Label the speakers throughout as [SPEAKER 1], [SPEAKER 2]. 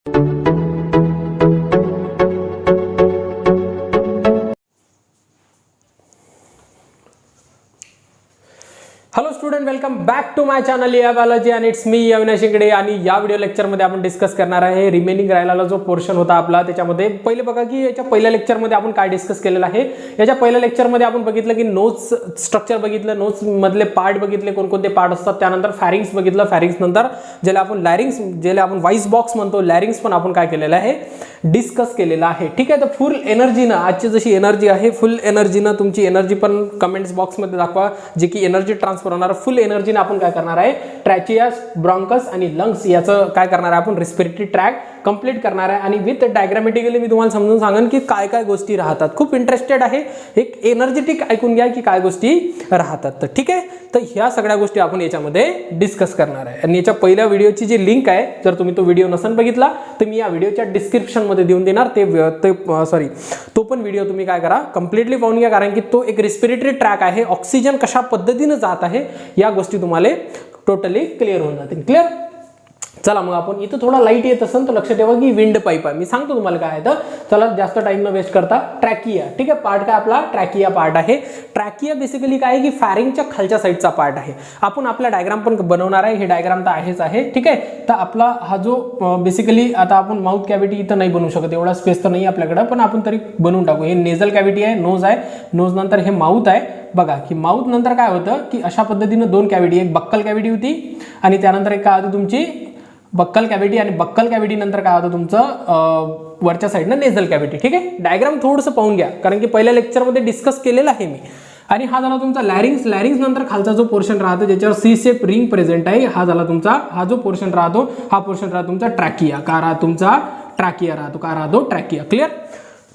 [SPEAKER 1] Hello student, welcome back to my channel या बालाजी आणि it's me Avinash Shingade. आणि या व्हिडिओ लेक्चरमध्ये आपण डिस्कस करणार आहे रिमेनिंग राहिलेला जो पोर्शन होता आपला. त्याच्यामध्ये पहिले बघा की याच्या पहिल्या लेक्चरमध्ये आपण काय डिस्कस केलेलं आहे. याच्या पहिल्या लेक्चरमध्ये आपण बघितलं की नोट्स स्ट्रक्चर बघितलं, नोट्स मधले पार्ट बघितले, कोणकोणते पार्ट असतात. त्यानंतर फॅरिंग्स बघितलं, फॅरिंग्स नंतर ज्याला आपण लॅरिंग्स, ज्याला आपण व्हॉइस बॉक्स म्हणतो, लॅरिंग्स पण आपण काय केलेलं आहे, डिस्कस केलेला आहे. ठीक आहे, तर फुल एनर्जीनं आजची जशी एनर्जी आहे, फुल एनर्जीनं तुमची एनर्जी पण कमेंट्स बॉक्समध्ये दाखवा, जे की एनर्जी ट्रान्सफर होणार. फुल एनर्जीने आपण काय करणार आहे, ट्रॅचिया, ब्रॉन्कस आणि लंग्स याचं काय करणार आहे आपण, रेस्पिरेटरी ट्रॅक कंप्लीट करणार आहे. आणि विथ डायग्रामॅटिकली मी तुम्हाला समजून सांगेन की काय काय गोष्टी राहतात. खूप इंटरेस्टेड आहे, एक एनर्जेटिक ऐकून घ्या की काय गोष्टी राहतात. तर ठीक आहे, तर ह्या सगळ्या गोष्टी आपण याच्यामध्ये डिस्कस करणार आहे. आणि याच्या पहिल्या व्हिडिओची जी लिंक आहे, जर तुम्ही तो व्हिडिओ नसेल बघितला तर मी या व्हिडिओच्या डिस्क्रिप्शन मध्ये देऊन देणार. तो पण व्हिडिओ तुम्ही काय करा, कम्प्लिटली पाहून घ्या, कारण की तो एक रेस्पिरेटरी ट्रॅक आहे. ऑक्सिजन कशा पद्धतीने जात आहे या गोष्टी तुम्हाला टोटली क्लिअर होऊन जातील. क्लिअर. चला मग आपण इथं थोडा लाईट येत असेल तर लक्ष ठेवा की विंड पाईप आहे. मी सांगतो तुम्हाला काय आहे. तर चला जास्त टाइम न वेस्ट करता, ट्रॅकिया. ठीक आहे, पार्ट काय आपला ट्रॅकिया पार्ट आहे. ट्रॅकिया बेसिकली काय आहे की फॅरिंगच्या खालच्या साईडचा पार्ट आहे. आपण आपला डायग्राम पण बनवणार आहे. हे डायग्राम तर आहेच आहे. ठीक आहे, तर आपला हा जो बेसिकली आता आपण माउथ कॅव्हिटी इथं नाही बनवू शकत, एवढा स्पेस तर नाही आपल्याकडे, पण आपण तरी बनवून टाकू. हे नेझल कॅव्हिटी आहे, नोज आहे, नोज नंतर हे माउथ आहे. बघा की माउथ नंतर काय होतं की अशा पद्धतीने दोन कॅव्हिटी, एक बक्कल कॅव्हिटी होती आणि त्यानंतर एक काय होती तुमची बक्कल कॅव्हिटी, आणि बक्कल कॅव्हिटी नंतर काय होतं तुमचं वरच्या साईडनं नेझल कॅव्हिटी. ठीक आहे, डायग्राम थोडंसं पाहून घ्या, कारण की पहिल्या लेक्चरमध्ये डिस्कस केलेलं आहे मी. आणि हा झाला तुमचा लॅरिंग्स. लॅरिंग्स नंतर खालचा जो पोर्शन राहतो ज्याच्यावर सी शेप रिंग प्रेझेंट आहे, हा झाला तुमचा, हा जो पोर्शन राहतो, हा पोर्शन राहतो तुमचा ट्रॅकिया. का राहतो तुमचा ट्रॅकिया राहतो, का राहतो ट्रॅकिया. क्लिअर.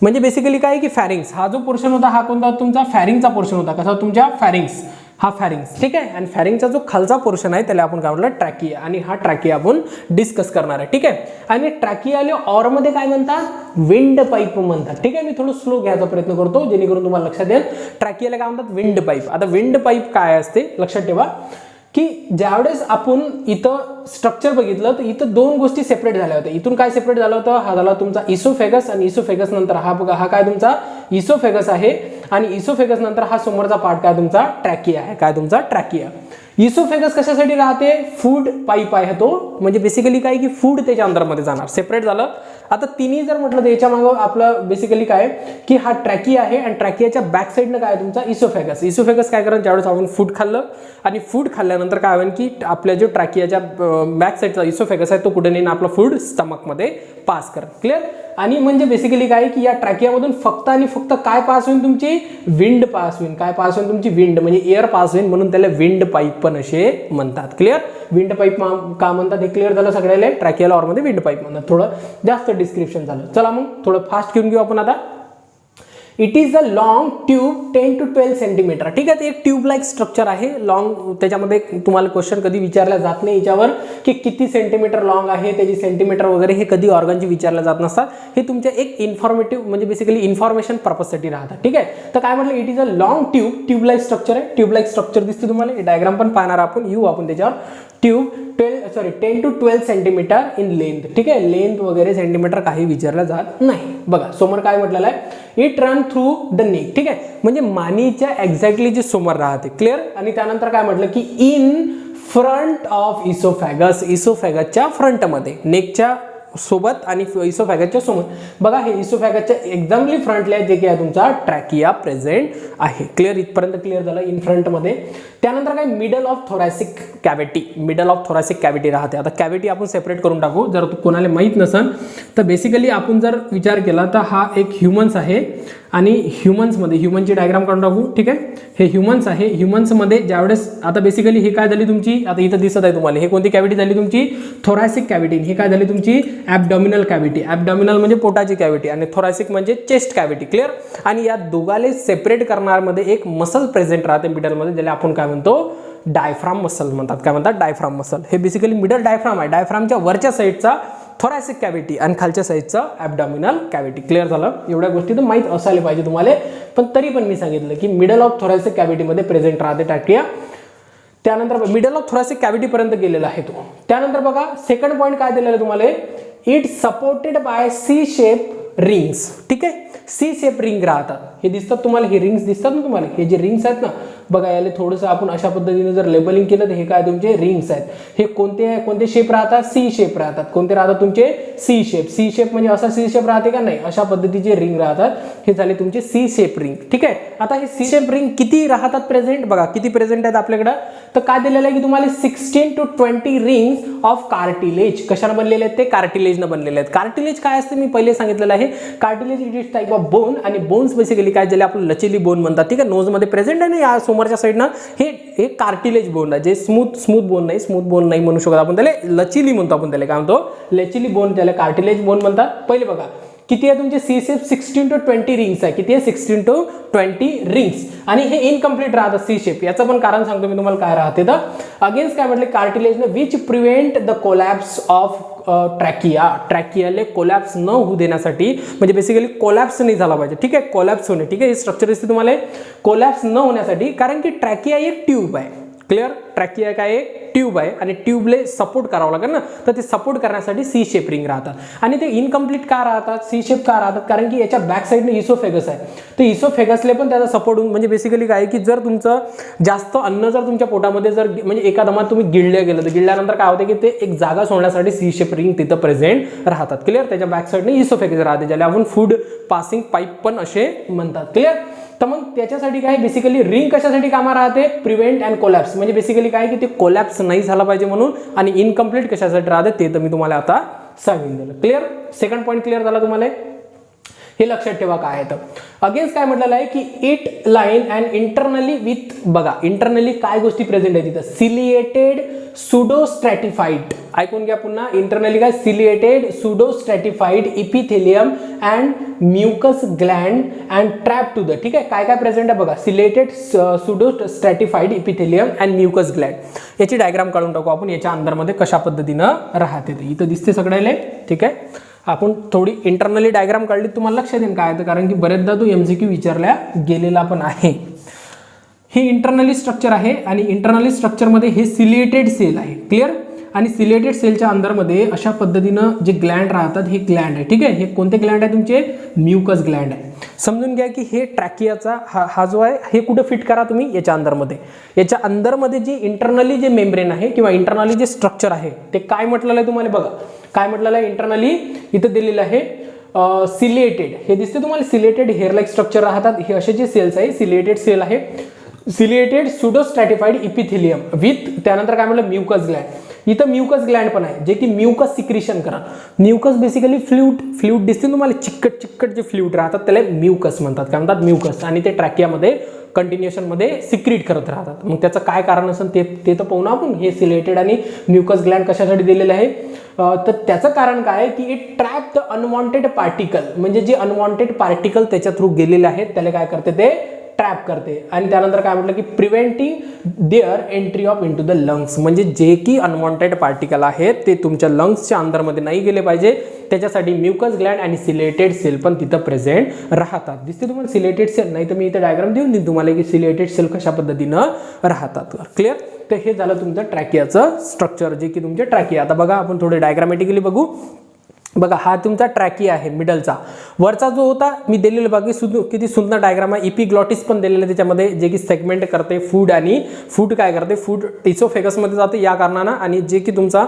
[SPEAKER 1] म्हणजे बेसिकली काय की फॅरिंग्स हा जो पोर्शन होता, हा कोणता तुमचा फॅरिंगचा पोर्शन होता. कसा तुमच्या फॅरिंग्स, हा फॅरिंग्स. ठीक आहे, आणि फॅरिंगचा जो खालचा पोर्शन आहे त्याला आपण काय म्हटलं, ट्रॅकिया. आणि हा ट्रॅकिया आपण डिस्कस करणार आहे. ठीक आहे, आणि ट्रॅकियाला ऑरमध्ये काय म्हणतात, विंड पाईप म्हणतात. ठीक आहे, मी थोडं स्लो घ्यायचा प्रयत्न करतो जेणेकरून तुम्हाला लक्षात येईल. ट्रॅकियाला काय म्हणतात, विंड पाईप. आता विंड पाईप काय असते लक्षात ठेवा की ज्यावेळेस आपण इथं स्ट्रक्चर बघितलं तर इथं दोन गोष्टी सेपरेट झाल्या होत्या. इथून काय सेपरेट झालं होतं, हा झाला तुमचा इसोफेगस, आणि इसोफेगस नंतर हा बघा, हा काय तुमचा इसोफेगस आहे, आणि इसोफेगस नंतर हा समोरचा पार्ट काय तुमचा ट्रॅकिया आहे. काय तुमचा ट्रॅकिया. इसोफेगस कशासाठी राहते, फूड पाईप आहे तो, म्हणजे बेसिकली काय की फूड त्याच्या अंदरमध्ये जाणार, सेपरेट झालं. आता तिन्ही जर म्हटलं तर याच्या मागं आपलं बेसिकली काय की हा ट्रॅकिया आहे, आणि ट्रॅकियाच्या बॅक साईडनं काय तुमचा इसोफेगस. इसोफेगस काय करेल, ज्यावेळेस आपण फूड खाल्लं आणि फूड खाल्ल्यानंतर काय होईल की आपल्या जो ट्रॅकियाच्या बॅक साईडचा इसोफेगस आहे तो कुठे नेईन, आपला फूड स्टमकमध्ये पास करेल. क्लिअर. आणि म्हणजे बेसिकली काय की या ट्रॅकियामधून फक्त आणि फक्त काय पास होईल, तुमची विंड पास होईल. काय पास होईल, तुमची विंड, म्हणजे एअर पास होईल, म्हणून त्याला विंड पाईप पण असे म्हणतात. क्लिअर. विंड पाईप का म्हणतात हे क्लिअर झालं सगळ्याला. ट्रॅकियाला ऑरमध्ये विंड पाईप म्हणतात. थोडं जास्त डिस्क्रिप्शन झालं. चला मग थोडं फास्ट घेऊन घेऊ आपण आता. It is a long tube 10 to 12 centimetre. ठीक आहे, ते एक ट्यूब लाईक स्ट्रक्चर आहे लॉंग. त्याच्यामध्ये तुम्हाला क्वेश्चन कधी विचारला जात नाही याच्यावर की किती सेंटीमीटर लॉंग आहे, त्याची सेंटीमीटर वगैरे हे कधी ऑर्गनची विचारल्या जात नसतात. हे तुमच्या एक इन्फॉर्मेटिव्ह म्हणजे बेसिकली इन्फॉर्मेशन पर्पजसाठी राहतात. ठीक आहे, तर काय म्हटलं, it is a long tube, tube like structure आहे. ट्यूब लाईक स्ट्रक्चर दिसते तुम्हाला, डायग्राम पण पाहणार आपण, येऊ आपण त्याच्यावर. Tube 10 to 12 centimetre in length. ठीक आहे, लेंथ वगैरे सेंटीमीटर काही विचारलं जात नाही. बघा समोर काय म्हटलेलं आहे, it run through the neck. ठीक आहे, म्हणजे मानेच्या एक्झॅक्टली जे समोर राहते. क्लिअर. आणि त्यानंतर काय म्हटलं की इन फ्रंट ऑफ इसोफॅगस, इसोफॅगसच्या फ्रंटमध्ये, नेकच्या सोबत आणि इसोफॅगसच्या समोर. बघा हे इसोफॅगसच्या एक्झॅक्टली फ्रंटला जे की आहे तुमचा ट्रॅकिया प्रेझेंट आहे. क्लिअर. इथपर्यंत क्लिअर झालं इन फ्रंटमध्ये. त्यानंतर काय, middle of thoracic cavity. Middle of thoracic cavity राहते. आता कॅव्हिटी आपण सेपरेट करून टाकू, जर कोणाला माहीत नसेल तर. बेसिकली आपण जर विचार केला तर हा एक ह्युमन्स आहे, आणि ह्युमन्समध्ये ह्युमनची डायग्राम काढून टाकू. ठीक आहे, हे ह्युमन्स आहे. ह्युमन्समध्ये ज्यावेळेस आता बेसिकली हे काय झाली तुमची, आता इथं दिसत आहे तुम्हाला, हे कोणती कॅव्हिटी झाली तुमची, थोरॅसिक कॅव्हिटी. हे काय झाली तुमची ॲबडॉमिनल कॅव्हिटी. ॲबडॉमिनल म्हणजे पोटाची कॅव्हिटी, आणि थोरॅसिक म्हणजे चेस्ट कॅव्हिटी. क्लिअर. आणि या दोघाले सेपरेट करणारमध्ये एक मसल प्रेझेंट राहते मिडलमध्ये, ज्याला आपण काय म्हणतो, डायफ्राम मसल म्हणतात. काय म्हणतात, डायफ्राम मसल. हे बेसिकली मिडल डायफ्राम आहे. डायफ्रामच्या वरच्या साईडचा थोरॅसिक कॅव्हिटी आणि खालच्या साईडचा ॲबडॉमिनल कॅव्हिटी. क्लिअर झालं. एवढ्या गोष्टी तर माहीत असायला पाहिजे तुम्हाला, पण तरी पण मी सांगितलं की मिडल ऑफ थोरॅसिक कॅव्हिटीमध्ये प्रेझेंट राहते ट्रॅकिया. त्यानंतर मिडल ऑफ थोरॅसिक कॅव्हिटी पर्यंत गेलेला आहे तो. त्यानंतर बघा सेकंड पॉईंट काय दिलेला आहे तुम्हाला, it supported by C shape rings. ठीक आहे, सी शेप रिंग राहतात. हे दिसतात तुम्हाला, हे रिंग्स दिसतात ना तुम्हाला, हे जे रिंग्स आहेत ना बघा, याला थोडंसं आपण अशा पद्धतीने जर लेबलिंग केलं तर हे काय तुमचे रिंग्स आहेत. हे कोणते शेप राहतात, सी शेप राहतात. कोणते राहतात तुमचे सी शेप. सी शेप म्हणजे असा सी शेप राहते का, नाही, अशा पद्धतीचे रिंग राहतात. हे झाले तुमचे सी शेप रिंग. ठीक आहे, आता हे सी शेप रिंग किती राहतात प्रेझेंट, बघा किती प्रेझेंट आहेत आपल्याकडे. तर काय दिलेलं आहे की तुम्हाला 16 to 20 रिंग्स ऑफ कार्टिलेज. कशाने बनलेले आहेत ते, कार्टिलेजनं बनलेले आहेत. कार्टिलेज काय असते मी पहिले सांगितलेलं आहे. Cartilage it is type of bone, आणि बोन्स बेसिकली काय, ज्याला आपण लचेली बोन म्हणतात. ठीक आहे, नोज मध्ये प्रेझेंट आहे ना या समोरच्या साईडनं, हे कार्टिलेज बोन आहे. जे स्मूथ बोन नाही म्हणू शकत आपण त्याला, लचिली म्हणतो आपण त्याला. काय म्हणतो, लचिली बोन, त्याला कार्टिलेज बोन म्हणतात. पहिले बघा किती आहे तुमचे सी शेप, 16 to 20 रिंग्स आहे. किती आहे, 16 to 20 रिंग्स. आणि हे इनकम्प्लीट राहतं सी शेप. याचं पण कारण सांगतो मी तुम्हाला काय राहते. तर अगेन्स्ट काय म्हटलं, कार्टिलेजनं which prevent the collapse of ट्रॅकियाले कोलॅप्स न होऊ देण्यासाठी, म्हणजे बेसिकली कोलॅप्स नाही झाला पाहिजे. ठीक आहे, कोलॅप्स होणे. ठीक आहे, हे स्ट्रक्चर दिसते तुम्हाला, कोलॅप्स न होण्यासाठी. कारण की ट्रॅकिया एक ट्यूब आहे. क्लिअर, ट्रॅकिया काय एक ट्यूब आहे, आणि ट्यूबले सपोर्ट करावं लागेल ना, तर ते सपोर्ट करण्यासाठी सी शेप रिंग राहतात. आणि ते इनकम्प्लीट का राहतात, सी शेप का राहतात, कारण की याच्या बॅक साईडने इसोफेगस आहे. तर इसोफेगसले पण त्याचा सपोर्ट होऊन, म्हणजे बेसिकली काय की जर तुमचं जास्त अन्न जर तुमच्या पोटामध्ये जर म्हणजे एका दमात तुम्ही गिळल्या गेलं, तर गिळल्यानंतर काय होते की ते एक जागा सोडण्यासाठी सी शेप रिंग तिथं प्रेझेंट राहतात. क्लिअर, त्याच्या बॅक साईडने इसोफेगस राहते, ज्याला आपण फूड पासिंग पाईप पण असे म्हणतात. क्लिअर, तर मग त्याच्यासाठी काय बेसिकली रिंग कशासाठी कामा राहते, प्रिव्हेंट अँड कोलॅप्स. म्हणजे बेसिकली काय की ते कोलॅप्स नाही झाला पाहिजे म्हणून. आणि इनकम्प्लीट कशासाठी राहते ते तर मी तुम्हाला आता सांगून दिलं. क्लिअर, सेकंड पॉईंट क्लिअर झाला तुम्हाला, हे लक्षात ठेवा काय आहे. तर अगेन्स्ट काय म्हटलेलं आहे की it line and internally with, बघा इंटरनली काय गोष्टी प्रेझेंट आहे तिथं, सिलिएटेड सुडोस्ट्रॅटिफाईड. ऐकून घ्या पुन्हा, इंटरनली काय, ciliated pseudostratified epithelium and mucus gland and trap to the. ठीक आहे, काय काय प्रेझेंट आहे बघा, ciliated pseudostratified epithelium and mucus gland. याची डायग्राम काढून टाकू आपण, याच्या अंदरमध्ये कशा पद्धतीनं राहते ते इथं दिसते सगळ्याला. ठीक आहे, आपण थोडी इंटरनली डायग्राम काढली, तुम्हाला लक्षात येईल काय आहे, कारण की बरेचदा तो MCQ विचारल्या गेलेला पण आहे. हे इंटरनली स्ट्रक्चर आहे, आणि इंटरनली स्ट्रक्चरमध्ये हे सिलिएटेड सेल आहे. क्लिअर, आणि सिलिएटेड सेलच्या अंदरमध्ये अशा पद्धतीनं जे ग्लँड राहतात, हे ग्लँड आहे. ठीक आहे, हे कोणते ग्लँड आहे तुमचे, म्युकस ग्लँड आहे. समजून घ्या की हे ट्रॅकियाचा हा जो आहे, हे कुठं फिट करा तुम्ही, याच्या अंदरमध्ये. याच्या अंदरमध्ये जे इंटरनली जे मेम्ब्रेन आहे किंवा इंटरनली जे स्ट्रक्चर आहे ते काय म्हटलेलं आहे तुम्हाला, बघा काय म्हटलेलं आहे इंटरनली, इथं दिलेलं आहे सिलिएटेड. हे दिसते तुम्हाला, सिलिएटेड हेअर लाईक स्ट्रक्चर राहतात. हे असे जे सेल्स आहे, सिलिएटेड सेल आहे, सिलिएटेड सुडोस्ट्रॅटिफाईड इपिथेलियम विथ, त्यानंतर काय म्हटलं, म्युकस ग्लँड. इथं म्युकस ग्लँड पण आहे, जे की म्युकस सिक्रिशन करा. म्युकस बेसिकली फ्लूइड दिसते तुम्हाला, चिकट जे फ्लूइड राहतात त्याला म्युकस म्हणतात. काय म्हणतात, म्युकस. आणि ते ट्रॅकियामध्ये कंटिन्युएशन मध्ये सिक्रीट करत राहतात. मग त्याचं काय कारण असेल ते तर पाहू ना आपण. हे सिलेटेड आणि म्युकस ग्लँड कशासाठी दिलेलं आहे, तर त्याचं कारण काय आहे की it trap the unwanted particle. म्हणजे जे अनवॉन्टेड पार्टिकल त्याच्या थ्रू गेलेले आहेत त्याला काय करते, ते ट्रॅप करते. आणि त्यानंतर काय म्हटलं की preventing their entry of into the lungs. म्हणजे जे की अनवॉन्टेड पार्टिकल आहेत ते तुमच्या लंग्सच्या अंदरमध्ये नाही गेले पाहिजे, त्याच्यासाठी म्युकस ग्लँड आणि सिलेटेड सेल पण तिथं प्रेझेंट राहतात. दिसते तुम्हाला सिलेटेड सेल, नाही तर मी इथं डायग्राम देऊन देईन तुम्हाला की सिलेटेड सेल कशा पद्धतीनं राहतात. क्लिअर, तर हे झालं तुमचं ट्रॅकियाचं स्ट्रक्चर, जे की तुमचे ट्रॅकिया. आता बघा आपण थोडे डायग्रामॅटिकली बघू. बघा हा तुमचा ट्रॅकिया आहे मिडलचा. वरचा जो होता मी दिलेलं बाकी किती सुंदर डायग्राम आहे. इपिग्लॉटिस पण दिलेलं आहे त्याच्यामध्ये, जे की सेगमेंट करते फूड, आणि फूड काय करते, फूड इसोफेगसमध्ये जाते या कारणानं. आणि जे की तुमचा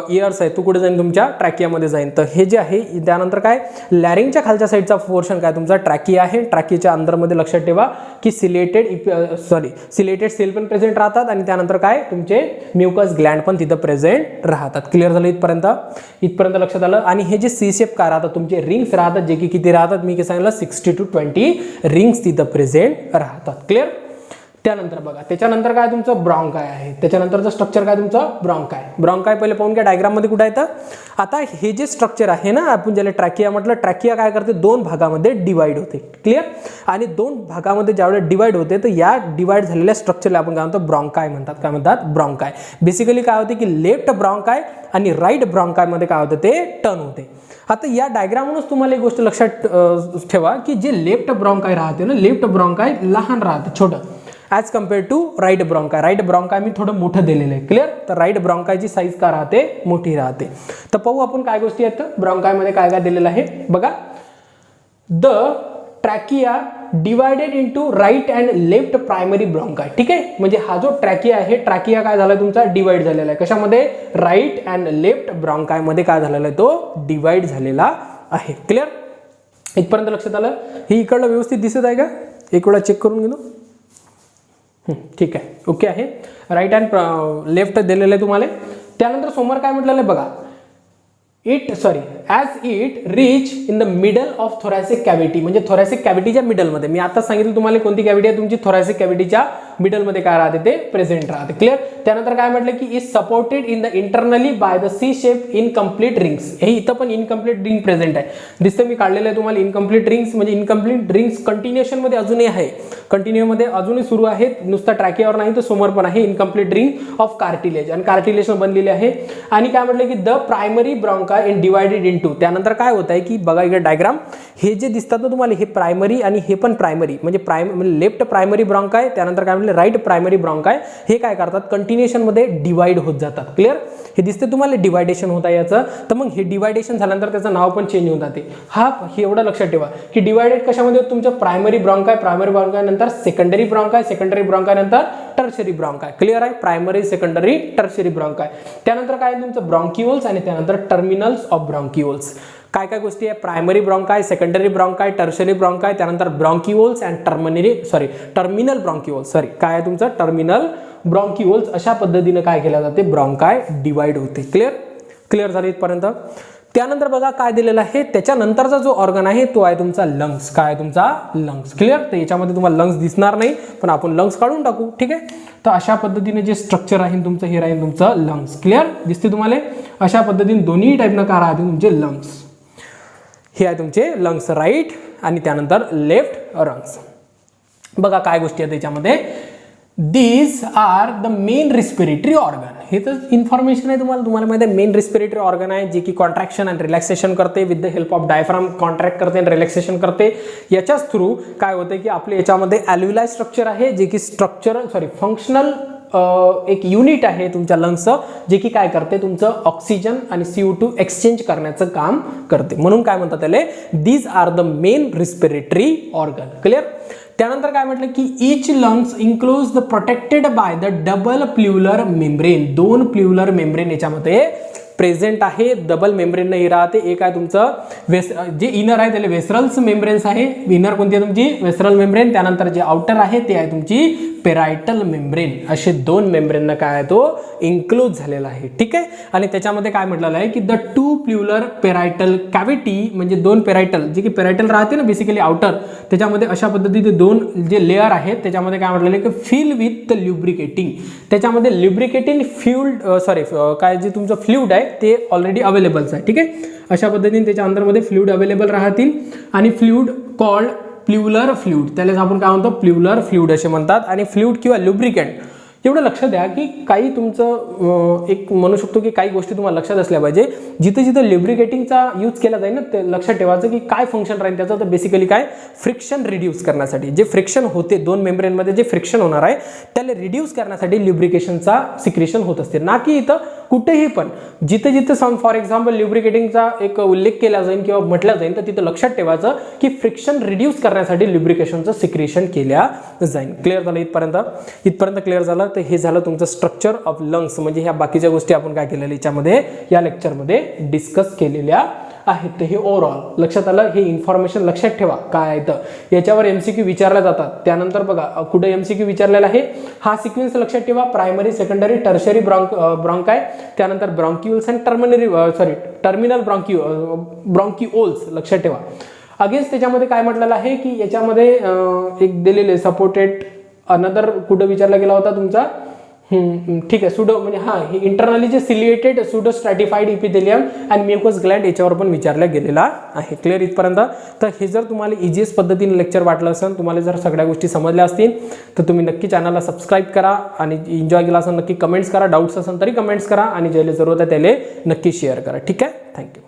[SPEAKER 1] इयर्स आहे तो कुठे जाईल, तुमच्या ट्रॅकियामध्ये जाईल. तर हे जे आहे, त्यानंतर काय लॅरिंगच्या खालच्या साईडचा पोर्शन काय तुमचा ट्रॅकिया आहे. ट्रॅकियाच्या अंदरमध्ये लक्षात ठेवा की सिलेटेड सेल पण प्रेझेंट राहतात, आणि त्यानंतर काय तुमचे म्युकस ग्लँड पण तिथं प्रेझेंट राहतात. क्लिअर झालं इथपर्यंत लक्षात आलं. आणि हे जे सी शेप काय राहतात तुमचे रिंग्स राहतात, जे की किती राहतात मी सांगितलं 60 to 20 रिंग्स तिथं प्रेझेंट राहतात. क्लिअर, त्यानंतर बघा त्याच्यानंतर काय तुमचं ब्रॉन्काय आहे. त्याच्यानंतरचं स्ट्रक्चर काय तुमचं ब्रॉन्काय पहिले पाहून घ्या डायग्राम मध्ये कुठे येतं. आता हे जे स्ट्रक्चर आहे ना, आपण ज्याला ट्रॅकिया म्हटलं, ट्रॅकिया काय करते, दोन भागामध्ये डिवाइड होते. क्लिअर, आणि दोन भागामध्ये ज्यावेळेला डिवाइड होते तर या डिवाइड झालेल्या स्ट्रक्चरला आपण काय म्हणतो, ब्रॉन्काय म्हणतात. काय म्हणतात, ब्रॉन्काय. बेसिकली काय होते की लेफ्ट ब्रॉन्काय आणि राईट ब्रॉन्काय मध्ये काय होतं, ते टर्न होते. आता या डायग्रामवरूनच तुम्हाला एक गोष्ट लक्षात ठेवा की जे लेफ्ट ब्रॉन्काय राहते ना, लेफ्ट ब्रॉन्काय लहान राहतं, छोटं. As compare to right bronchi. Right bronchi मी थोडं मोठं दिलेलं आहे. क्लिअर. तर राईट ब्रॉन्कायची साईज का राहते, मोठी राहते. तर पाहू आपण काय गोष्टी आहेत ब्रॉन्कायमध्ये काय काय दिलेलं आहे बघा. The trachea divided into right and left primary bronchi. ठीक आहे. म्हणजे हा जो ट्रॅकिया आहे, ट्रॅकिया काय झाला तुमचा डिवाइड झालेला आहे. कशामध्ये, राईट अँड लेफ्ट ब्रॉन्कायमध्ये काय झालेला आहे, तो डिवाइड झालेला आहे. क्लिअर. इथपर्यंत लक्षात आलं. ही इकडलं व्यवस्थित दिसत आहे का, एक वेळा चेक करून घेतो. ठीक आहे, ओके आहे. राईट अँड लेफ्ट दिलेलं आहे तुम्हाला. त्यानंतर समोर काय म्हटलेलं आहे बघा. As it reach in the middle of thoracic cavity. म्हणजे थोरॅसिक कॅव्हिटीच्या मिडलमध्ये, मी आता सांगितलं तुम्हाला कोणती कॅव्हिटी आहे तुमची, थोरॅसिक कॅव्हिटीच्या मिडलमध्ये काय राहते, ते प्रेझेंट राहते. क्लिअर. त्यानंतर काय म्हटलं की is supported in the internally by the C shape incomplete rings. हे इथं पण इनकम्प्लीट रिंग प्रेझेंट आहे, दिसतं मी काढलेलं आहे तुम्हाला. इनकम्प्लीट रिंग्स म्हणजे इनकम्प्लीट रिंग्स कंटिन्युएशन मध्ये अजूनही आहे, कंटिन्यू मध्ये अजूनही सुरू आहेत, नुसता ट्रॅकियावर नाही तर समोर पण आहे. इनकम्प्लीट रिंग ऑफ कार्टिलेज, आणि कार्टिलेज बनलेले आहे. आणि काय म्हटलं की the primary ब्रॉन्काय in divided into. त्यानंतर काय होत आहे की बघा इकडे डायग्राम, हे जे दिसतात ना तुम्हाला, हे प्रायमरी आणि हे पण प्रायमरी, म्हणजे लेफ्ट प्रायमरी ब्रॉन्काय, त्यानंतर काय म्हटलं राईट प्रायमरी ब्रॉन्काय, हे काय करतात कंटिन्युएशन मध्ये डिवाइड होत जातात. क्लिअर. हे दिसते तुम्हाला डिवायडेशन होत आहे याचं. तर मग हे डिवायडेशन झाल्यानंतर त्याचं नाव पण चेंज होऊन जाते. हे एवढं लक्षात ठेवा की डिवायडेड कशामध्ये तुमचं प्रायमरी ब्रॉन्काय, प्रायमरी ब्रॉन्काय नंतर सेकंडरी ब्रॉन्काय, सेकंडरी ब्रॉन्काय नंतर टर्शरी ब्रॉन्काय. क्लिअर आहे. Primary, secondary, tertiary ब्रॉन्काय. त्यानंतर काय तुमचं ब्रॉन्क्युल्स आणि त्यानंतर टर्मिनल्स ऑफ ब्रॉन्क्युल्स. काय काय गोष्टी आहे, प्रायमरी ब्रॉन्काय, सेकंडरी ब्रॉन्काय, टर्शरी ब्रॉन्काय, त्यानंतर ब्रॉन्क्युल्स अँड टर्मिनल ब्रॉन्क्युल्स. काय आहे तुमचं टर्मिनल ब्रॉन्क्युल्स. अशा पद्धतीने काय केलं जाते, ब्रॉन्काय डिवाइड होते. क्लिअर झाले इथपर्यंत. त्यानंतर बघा काय दिलेलं आहे, त्याच्यानंतरचा जो ऑर्गन आहे तो आहे तुमचा लंग्स. काय आहे तुमचा लंग्स. क्लिअर. तर याच्यामध्ये तुम्हाला लंग्स दिसणार नाही, पण आपण लंग्स काढून टाकू. ठीक आहे. तर अशा पद्धतीने जे स्ट्रक्चर आहे तुमचं, हे राहील तुमचं लंग्स. क्लिअर दिसते तुम्हाला. अशा पद्धतीने दोन्ही टाईपनं काय राहते तुमचे लंग्स. हे आहे तुमचे लंग्स, राईट आणि त्यानंतर लेफ्ट लंग्स. बघा काय गोष्टी आहेत त्याच्यामध्ये. These are the main respiratory organ. हे तर इन्फॉर्मेशन आहे तुम्हाला माहिती आहे. मेन रिस्पिरेटरी ऑर्गन आहे जे की कॉन्ट्रॅक्शन अँड रिलॅक्सेशन करते with the help of diaphragm. Contract करते आणि रिलॅक्सेशन करते. याच्याच थ्रू काय होते की आपल्या याच्यामध्ये ॲल्व्हिलाय स्ट्रक्चर आहे, जे की फंक्शनल एक युनिट आहे तुमच्या लंग्सचं, जे की काय करते तुमचं ऑक्सिजन आणि CO2 एक्सचेंज करण्याचं काम करते. म्हणून काय म्हणतात त्याला, these are the main respiratory organ. Clear. त्यानंतर काय म्हटलं की each lungs enclose the protected by the double pleural membrane. 2 pleural membrane याच्यामध्ये प्रेझेंट आहे. डबल मेम्ब्रेन नाही राहते. एक आहे तुमचं जे इनर आहे त्याला वेसरल्स मेम्ब्रेन्स आहे. इनर कोणती आहे तुमची, वेसरल मेम्ब्रेन. त्यानंतर जे आउटर आहे ते आहे तुमची पेरायटल मेम्ब्रेन. असे 2 मेम्ब्रेनना काय आहे तो इन्क्लूड झालेला आहे. ठीक आहे. आणि त्याच्यामध्ये काय म्हटलेलं आहे की द 2 प्ल्युलर पेरायटल कॅव्हिटी, म्हणजे 2 पेरायटल, जे की पेरायटल राहते ना बेसिकली आउटर, त्याच्यामध्ये अशा पद्धतीने 2 जे लेअर आहेत त्याच्यामध्ये काय म्हटलेलं आहे की फिल विथ ल्युब्रिकेटिंग. त्याच्यामध्ये ल्युब्रिकेटिंग काय जे तुमचं फ्लुइड आहे ते ऑलरेडी अवेलेबल्स आहे. ठीक आहे. अशा पद्धतीने त्याच्या अंदरमध्ये फ्लुइड अवेलेबल राहतील आणि फ्लुइड कॉल्ड प्ल्युलर फ्लुइड, त्याला आपण काय म्हणतो प्ल्युलर फ्लुइड असे म्हणतात. आणि फ्लुइड किंवा लुब्रिकंट एवढं लक्षात द्या की काही तुमचं एक म्हणू शकतो की काही गोष्टी तुम्हाला लक्षात असल्या पाहिजे. जिथं जिथं लुब्रिकेटिंगचा यूज केला जाईल ना, ते लक्षात ठेवायचं की काय फंक्शन राहील त्याचं. तर बेसिकली काय, फ्रिक्शन रिड्यूस करण्यासाठी, जे फ्रिक्शन होते 2 मेम्ब्रेनमध्ये जे फ्रिक्शन होणार आहे त्याला रिड्यूस करण्यासाठी ल्युब्रिकेशनचा सिक्रेशन होत असते. ना की इथं कुठेही पण जिथं जिथं फॉर एक्झाम्पल ल्युब्रिकेटिंगचा एक उल्लेख केला जाईल किंवा म्हटलं जाईल, तर तिथं लक्षात ठेवायचं की फ्रिक्शन रिड्यूस करण्यासाठी ल्युब्रिकेशनचं सिक्रेशन केल्या जाईल. क्लिअर झालं इथपर्यंत क्लिअर झालं. तर हे झालं तुमचं स्ट्रक्चर ऑफ लंग्स. म्हणजे ह्या बाकीच्या गोष्टी आपण काय केलेल्या याच्यामध्ये या लेक्चरमध्ये डिस्कस केलेल्या आहेत. तर हे ओव्हरऑल लक्षात आलं. हे इन्फॉर्मेशन लक्षात ठेवा काय आहे. तर याच्यावर MCQ विचारल्या जातात. त्यानंतर बघा कुठे MCQ विचारलेला आहे, हा सिक्वेन्स लक्षात ठेवा. प्रायमरी, सेकंडरी, टर्शरी ब्रॉन्काय, त्यानंतर ब्रॉन्क्युल्स अँड टर्मिनल ब्रॉन्क्युओल्स लक्षात ठेवा. अगेन्स्ट त्याच्यामध्ये काय म्हटलेलं आहे की याच्यामध्ये एक दिलेले सपोर्टेड अनदर कुठं विचारला गेला होता तुमचा, ठीक आहे, सुडो म्हणजे हे इंटरनली जे ciliated pseudo stratified epithelium and mucus gland याच्यावर पण विचारला गेलेला आहे. क्लिअर इथपर्यंत. तर हे जर तुम्हाला इझिएस्ट पद्धतीने लेक्चर वाटलं असेल, तुम्हाला जर सगळ्या गोष्टी समजल्या असतील, तर तुम्ही नक्की चॅनलला सबस्क्राईब करा आणि एन्जॉय केला असेल नक्की कमेंट्स करा. डाऊट्स असेल तरी कमेंट्स करा आणि ज्याला जरूरत आहे त्याला नक्की शेअर करा. ठीक आहे. थँक्यू.